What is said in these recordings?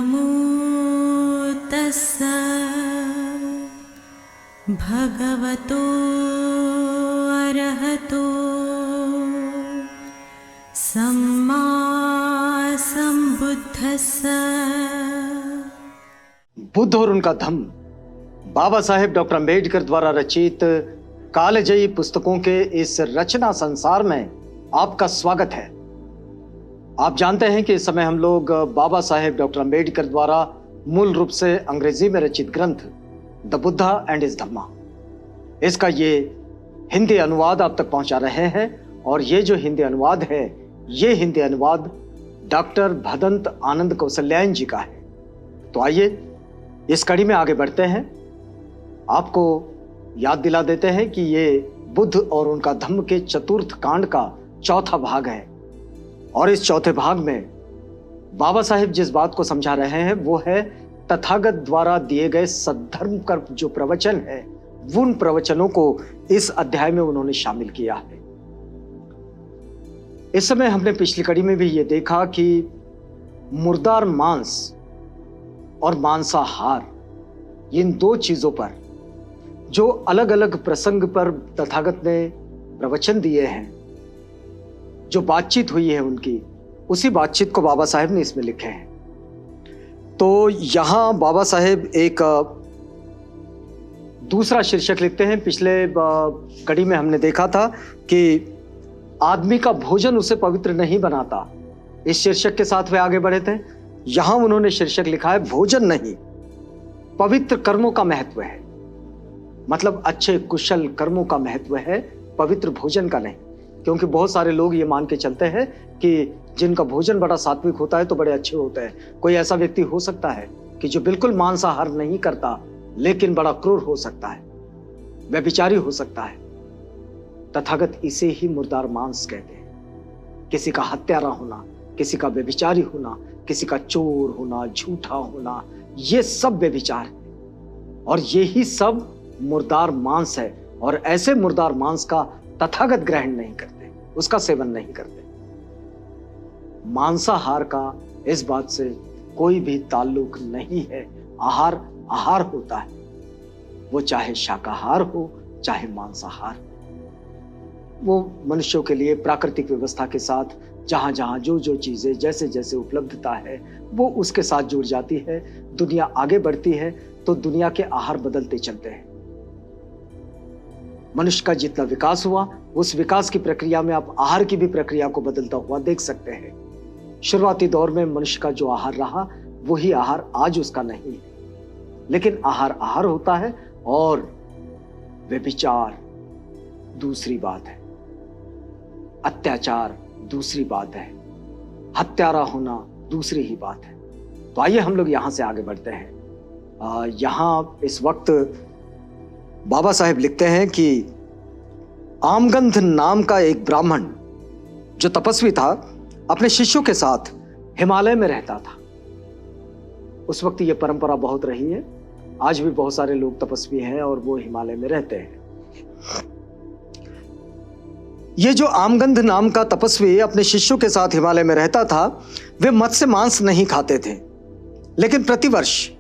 नमो तस्स भगवतो अरहतो सम्मा संबुद्धस्स। बुद्ध और उनका धम्म बाबा साहेब डॉक्टर अम्बेडकर द्वारा रचित कालजयी पुस्तकों के इस रचना संसार में आपका स्वागत है। आप जानते हैं कि इस समय हम लोग बाबा साहेब डॉक्टर अम्बेडकर द्वारा मूल रूप से अंग्रेजी में रचित ग्रंथ द बुद्धा एंड हिज धम्मा, इसका ये हिंदी अनुवाद आप तक पहुंचा रहे हैं। और ये जो हिंदी अनुवाद है, ये हिंदी अनुवाद डॉक्टर भदंत आनंद कौशल्यायन जी का है। तो आइए इस कड़ी में आगे बढ़ते हैं। आपको याद दिला देते हैं कि ये बुद्ध और उनका धम्म के चतुर्थ कांड का चौथा भाग है। और इस चौथे भाग में बाबा साहेब जिस बात को समझा रहे हैं वो है तथागत द्वारा दिए गए सद्धर्म का जो प्रवचन है, उन प्रवचनों को इस अध्याय में उन्होंने शामिल किया है। इस समय हमने पिछली कड़ी में भी ये देखा कि मुर्दार मांस और मांसाहार, इन दो चीजों पर जो अलग अलग प्रसंग पर तथागत ने प्रवचन दिए हैं, जो बातचीत हुई है उनकी, उसी बातचीत को बाबा साहेब ने इसमें लिखे हैं। तो यहां बाबा साहेब एक दूसरा शीर्षक लिखते हैं। पिछले कड़ी में हमने देखा था कि आदमी का भोजन उसे पवित्र नहीं बनाता, इस शीर्षक के साथ वे आगे बढ़े थे। यहां उन्होंने शीर्षक लिखा है भोजन नहीं, पवित्र कर्मों का महत्व है। मतलब अच्छे कुशल कर्मों का महत्व है, पवित्र भोजन का नहीं। क्योंकि बहुत सारे लोग ये मान के चलते हैं कि जिनका भोजन बड़ा सात्विक होता है तो बड़े अच्छे होते हैं। कोई ऐसा व्यक्ति हो सकता है कि जो बिल्कुल मांसाहार नहीं करता लेकिन बड़ा क्रूर हो सकता है, व्यभिचारी हो सकता है। तथागत इसे ही मुर्दार मांस कहते हैं। किसी का हत्यारा होना, किसी का व्यभिचारी होना, किसी का चोर होना, झूठा होना, ये सब व्यभिचार है और यही सब मुर्दार मांस है। और ऐसे मुर्दार मांस का तथागत ग्रहण नहीं करते, उसका सेवन नहीं करते। मांसाहार का इस बात से कोई भी ताल्लुक नहीं है। आहार आहार होता है, वो चाहे शाकाहार हो चाहे मांसाहार। वो मनुष्यों के लिए प्राकृतिक व्यवस्था के साथ जहां जहां जो जो चीजें जैसे जैसे उपलब्धता है वो उसके साथ जुड़ जाती है। दुनिया आगे बढ़ती है तो दुनिया के आहार बदलते चलते हैं। मनुष्य का जितना विकास हुआ, उस विकास की प्रक्रिया में आप आहार की भी प्रक्रिया को बदलता हुआ देख सकते हैं। शुरुआती दौर में मनुष्य का जो आहार रहा वही आहार आज उसका नहीं है। लेकिन आहार आहार होता है और व्यभिचार दूसरी बात है, अत्याचार दूसरी बात है, हत्यारा होना दूसरी ही बात है। तो आइए हम लोग यहां से आगे बढ़ते हैं। यहां इस वक्त बाबा साहेब लिखते हैं कि आमगंध नाम का एक ब्राह्मण जो तपस्वी था, अपने शिष्यों के साथ हिमालय में रहता था। उस वक्त ये परंपरा बहुत रही है, आज भी बहुत सारे लोग तपस्वी हैं और वो हिमालय में रहते हैं। ये जो आमगंध नाम का तपस्वी अपने शिष्यों के साथ हिमालय में रहता था, वे मत्स्य मांस नहीं खाते थे, लेकिन प्रतिवर्ष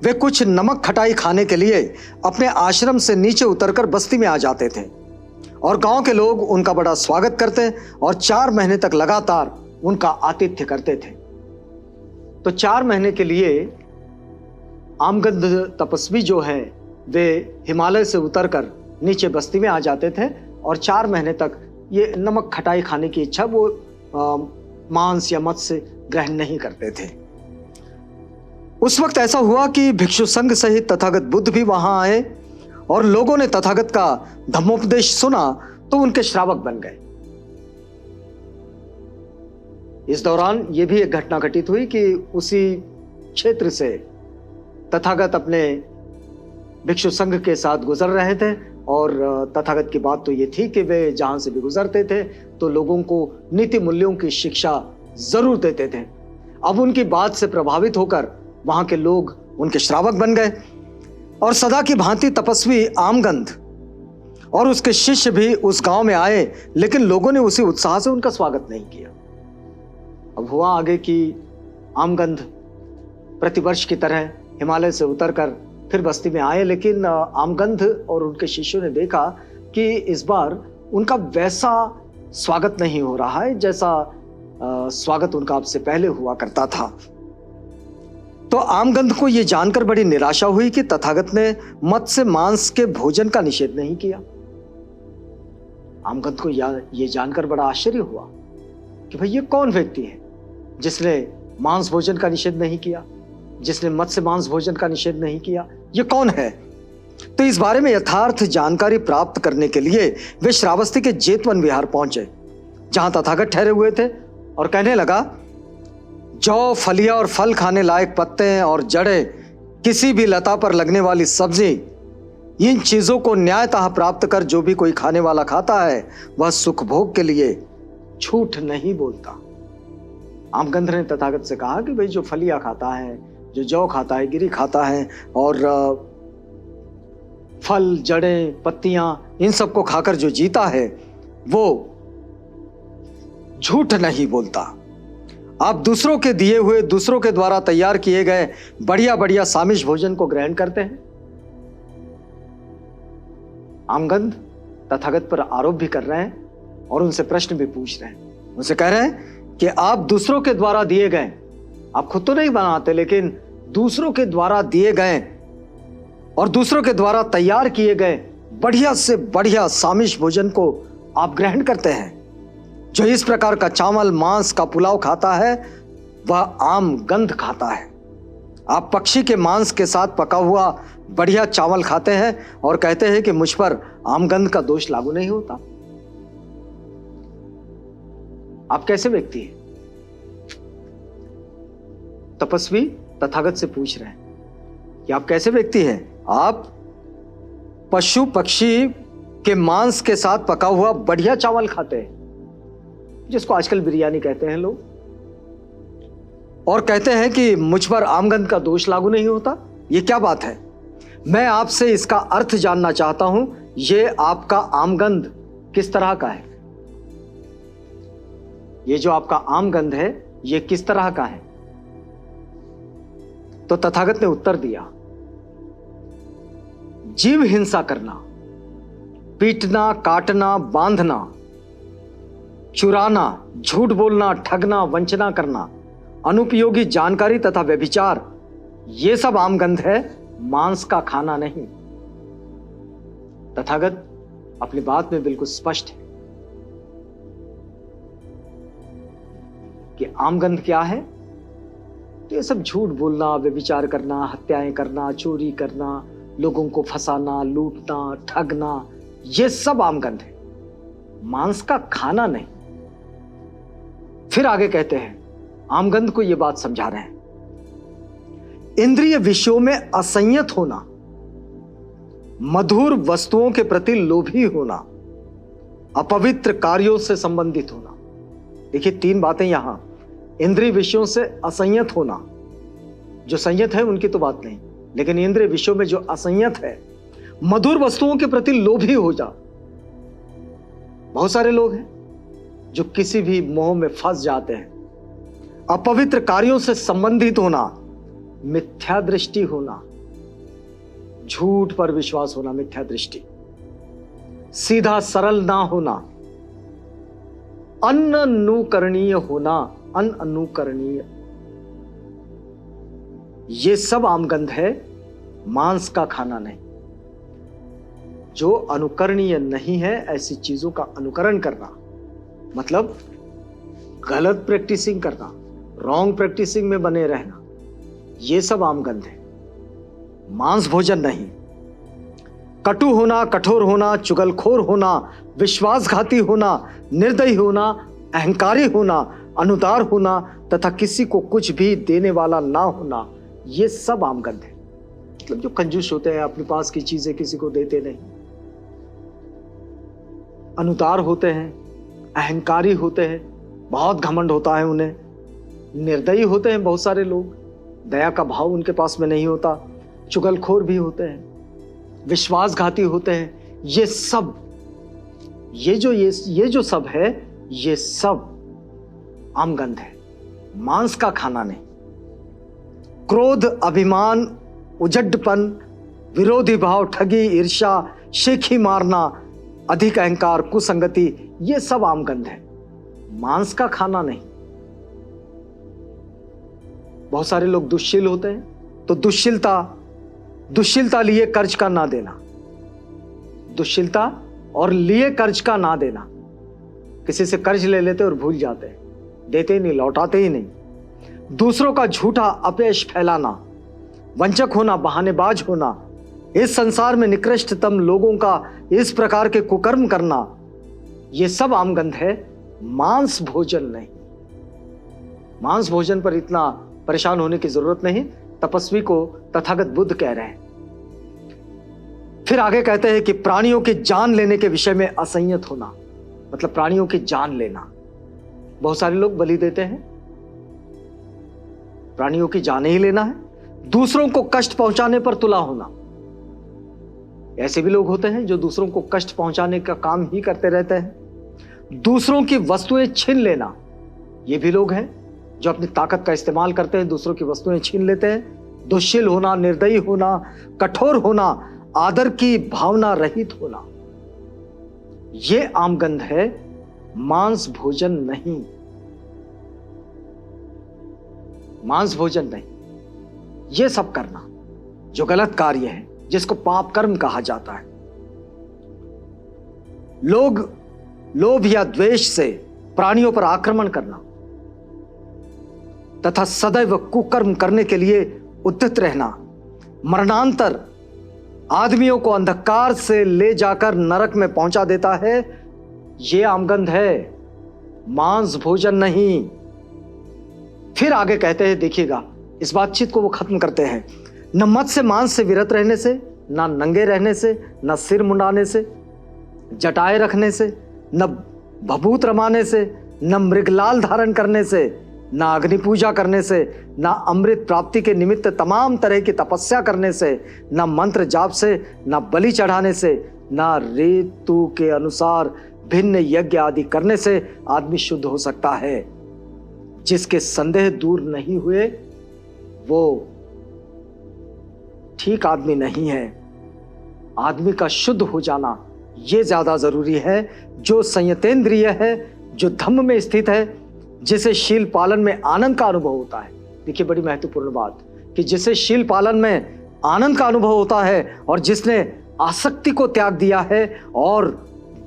वे कुछ नमक खटाई खाने के लिए अपने आश्रम से नीचे उतरकर बस्ती में आ जाते थे और गांव के लोग उनका बड़ा स्वागत करते और 4 महीने तक लगातार उनका आतिथ्य करते थे। तो 4 महीने के लिए आमगंध तपस्वी जो है वे हिमालय से उतरकर नीचे बस्ती में आ जाते थे और 4 महीने तक ये नमक खटाई खाने की इच्छा, वो मांस या मत्स्य ग्रहण नहीं करते थे। उस वक्त ऐसा हुआ कि भिक्षु संघ सहित तथागत बुद्ध भी वहां आए और लोगों ने तथागत का धम्मोपदेश सुना तो उनके श्रावक बन गए। इस दौरान यह भी एक घटना घटित हुई कि उसी क्षेत्र से तथागत अपने भिक्षु संघ के साथ गुजर रहे थे और तथागत की बात तो ये थी कि वे जहां से भी गुजरते थे तो लोगों को नीति मूल्यों की शिक्षा जरूर देते थे। अब उनकी बात से प्रभावित होकर वहां के लोग उनके श्रावक बन गए और सदा की भांति तपस्वी आमगंध और उसके शिष्य भी उस गांव में आए, लेकिन लोगों ने उसी उत्साह से उनका स्वागत नहीं किया। अब हुआ आगे कि आमगंध प्रतिवर्ष की तरह हिमालय से उतरकर फिर बस्ती में आए, लेकिन आमगंध और उनके शिष्यों ने देखा कि इस बार उनका वैसा स्वागत नहीं हो रहा है जैसा स्वागत उनका आपसे पहले हुआ करता था। तो आमगंध को यह जानकर बड़ी निराशा हुई कि तथागत ने मत्स्य मांस के भोजन का निषेध नहीं किया। आमगंध को यह जानकर बड़ा आश्चर्य हुआ कि भाई ये कौन व्यक्ति है जिसने मांस भोजन का निषेध नहीं किया, जिसने मत्स्य मांस भोजन का निषेध नहीं किया, ये कौन है? तो इस बारे में यथार्थ जानकारी प्राप्त करने के लिए वे श्रावस्ती के जेतवन विहार पहुंचे, जहां तथागत ठहरे हुए थे, और कहने लगा, जौ, फलिया और फल खाने लायक पत्ते और जड़ें, किसी भी लता पर लगने वाली सब्जी, इन चीजों को न्यायतः प्राप्त कर जो भी कोई खाने वाला खाता है वह सुख भोग के लिए झूठ नहीं बोलता। आमगंध ने तथागत से कहा कि भाई जो फलिया खाता है, जो जौ खाता है, गिरी खाता है और फल, जड़ें, पत्तियां, इन सबको खाकर जो जीता है वो झूठ नहीं बोलता। आप दूसरों के दिए हुए, दूसरों के द्वारा तैयार किए गए बढ़िया बढ़िया सामिष भोजन को ग्रहण करते हैं। आमगंध तथागत पर आरोप भी कर रहे हैं और उनसे प्रश्न भी पूछ रहे हैं। उनसे कह रहे हैं कि आप दूसरों के द्वारा दिए गए, आप खुद तो नहीं बनाते, लेकिन दूसरों के द्वारा दिए गए और दूसरों के द्वारा तैयार किए गए बढ़िया से बढ़िया सामिष भोजन को आप ग्रहण करते हैं। जो इस प्रकार का चावल, मांस का पुलाव खाता है वह आमगंध खाता है। आप पक्षी के मांस के साथ पका हुआ बढ़िया चावल खाते हैं और कहते हैं कि मुझ पर आमगंध का दोष लागू नहीं होता। आप कैसे व्यक्ति हैं? तपस्वी तथागत से पूछ रहे हैं कि आप कैसे व्यक्ति हैं? आप पशु पक्षी के मांस के साथ पका हुआ बढ़िया चावल खाते हैं, जिसको आजकल बिरयानी कहते हैं लोग, और कहते हैं कि मुझ पर आमगंध का दोष लागू नहीं होता। ये क्या बात है? मैं आपसे इसका अर्थ जानना चाहता हूं। ये आपका आमगंध किस तरह का है? ये जो आपका आमगंध है ये किस तरह का है? तो तथागत ने उत्तर दिया, जीव हिंसा करना, पीटना, काटना, बांधना, चुराना, झूठ बोलना, ठगना, वंचना करना, अनुपयोगी जानकारी तथा व्यभिचार, ये सब आमगंध है, मांस का खाना नहीं। तथागत अपनी बात में बिल्कुल स्पष्ट है कि आमगंध क्या है। तो ये सब झूठ बोलना, व्यभिचार करना, हत्याएं करना, चोरी करना, लोगों को फंसाना, लूटना, ठगना, ये सब आमगंध है, मांस का खाना नहीं। फिर आगे कहते हैं, आमगंध को यह बात समझा रहे हैं, इंद्रिय विषयों में असंयत होना, मधुर वस्तुओं के प्रति लोभी होना, अपवित्र कार्यों से संबंधित होना। देखिए 3 बातें यहां, इंद्रिय विषयों से असंयत होना, जो संयत है उनकी तो बात नहीं, लेकिन इंद्रिय विषयों में जो असंयत है, मधुर वस्तुओं के प्रति लोभी हो जा। बहुत सारे लोग हैं जो किसी भी मोह में फंस जाते हैं। अपवित्र कार्यों से संबंधित होना, मिथ्या दृष्टि होना, झूठ पर विश्वास होना, मिथ्या दृष्टि, सीधा सरल ना होना, अननुकरणीय होना, अनअनुकरणीय, ये सब आमगंध है, मांस का खाना नहीं। जो अनुकरणीय नहीं है, ऐसी चीजों का अनुकरण करना, मतलब गलत प्रैक्टिसिंग करना, रॉन्ग प्रैक्टिसिंग में बने रहना, ये सब आमगंध है, मांस भोजन नहीं। कटु होना, कठोर होना, चुगलखोर होना, विश्वासघाती होना, निर्दयी होना, अहंकारी होना, अनुदार होना तथा किसी को कुछ भी देने वाला ना होना, ये सब आमगंध है। मतलब जो कंजूस होते हैं, अपने पास की चीजें किसी को देते नहीं, अनुदार होते हैं, अहंकारी होते हैं, बहुत घमंड होता है उन्हें, निर्दयी होते हैं बहुत सारे लोग, दया का भाव उनके पास में नहीं होता, चुगलखोर भी होते हैं, विश्वासघाती होते हैं। ये सब, ये जो सब है, ये सब आमगंध है, मांस का खाना नहीं। क्रोध, अभिमान, उजड्डपन, विरोधी भाव, ठगी, ईर्ष्या, शेखी मारना, अधिक अहंकार, कुसंगति, ये सब आमगंध है, मांस का खाना नहीं। बहुत सारे लोग दुश्शील होते हैं, तो दुश्शीलता लिए कर्ज का ना देना, दुश्शीलता और लिए कर्ज का ना देना। किसी से कर्ज ले लेते और भूल जाते हैं, देते ही नहीं, लौटाते ही नहीं। दूसरों का झूठा अपयश फैलाना, वंचक होना, बहानेबाज होना, इस संसार में निकृष्टतम लोगों का इस प्रकार के कुकर्म करना, यह सब आमगंध है, मांस भोजन नहीं। मांस भोजन पर इतना परेशान होने की जरूरत नहीं, तपस्वी को तथागत बुद्ध कह रहे हैं। फिर आगे कहते हैं कि प्राणियों की जान लेने के विषय में असंयत होना, मतलब प्राणियों की जान लेना। बहुत सारे लोग बलि देते हैं, प्राणियों की जान ही लेना है। दूसरों को कष्ट पहुंचाने पर तुला होना, ऐसे भी लोग होते हैं जो दूसरों को कष्ट पहुंचाने का काम ही करते रहते हैं। दूसरों की वस्तुएं छीन लेना, ये भी लोग हैं जो अपनी ताकत का इस्तेमाल करते हैं, दूसरों की वस्तुएं छीन लेते हैं। दुश्शील होना, निर्दयी होना, कठोर होना, आदर की भावना रहित होना, यह आमगंध है, मांस भोजन नहीं। मांस भोजन नहीं, यह सब करना जो गलत कार्य है, जिसको पाप कर्म कहा जाता है। लोभ या द्वेष से प्राणियों पर आक्रमण करना तथा सदैव कुकर्म करने के लिए उद्यत रहना, मरणांतर आदमियों को अंधकार से ले जाकर नरक में पहुंचा देता है, यह आमगंध है, मांस भोजन नहीं। फिर आगे कहते हैं, देखिएगा इस बातचीत को वो खत्म करते हैं, न मत्स्य मांस से विरत रहने से, न नंगे रहने से, न सिर मुंडाने से, जटाए रखने से, न भभूत रमाने से, न मृगलाल धारण करने से, न अग्नि पूजा करने से, न अमृत प्राप्ति के निमित्त तमाम तरह की तपस्या करने से, न मंत्र जाप से, न बलि चढ़ाने से, न ऋतु के अनुसार भिन्न यज्ञ आदि करने से आदमी शुद्ध हो सकता है। जिसके संदेह दूर नहीं हुए वो ठीक आदमी नहीं है। आदमी का शुद्ध हो जाना यह ज्यादा जरूरी है। जो संयतेंद्रिय है, जो धम्म में स्थित है, जिसे शील पालन में आनंद का अनुभव होता है। देखिए बड़ी महत्वपूर्ण बात कि जिसे शील पालन में आनंद का अनुभव होता है और जिसने आसक्ति को त्याग दिया है और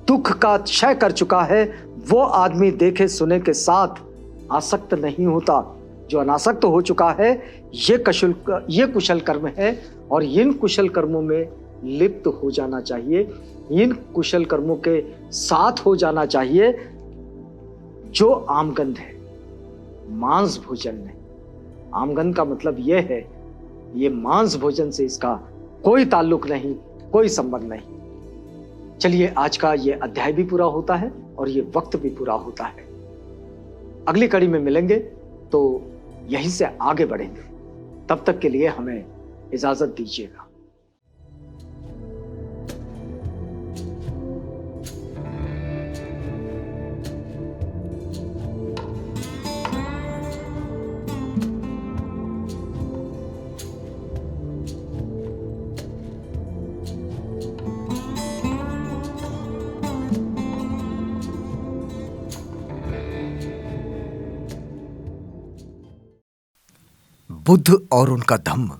दुख का क्षय कर चुका है, वो आदमी देखे सुने के साथ आसक्त नहीं होता। जो अनासक्त हो चुका है, ये कुशल कर्म है और इन कुशल कर्मों में लिप्त हो जाना चाहिए, इन कुशल कर्मों के साथ हो जाना चाहिए, जो आमगंध है, मांस भोजन नहीं। आमगंध का मतलब यह है, ये मांस भोजन से इसका कोई ताल्लुक नहीं, कोई संबंध नहीं। चलिए आज का ये अध्याय भी पूरा होता है और ये वक्त भी पूरा होता है। अगली कड़ी में मिलेंगे तो यहीं से आगे बढ़ेंगे। तब तक के लिए हमें इजाजत दीजिएगा। बुद्ध और उनका धम्म।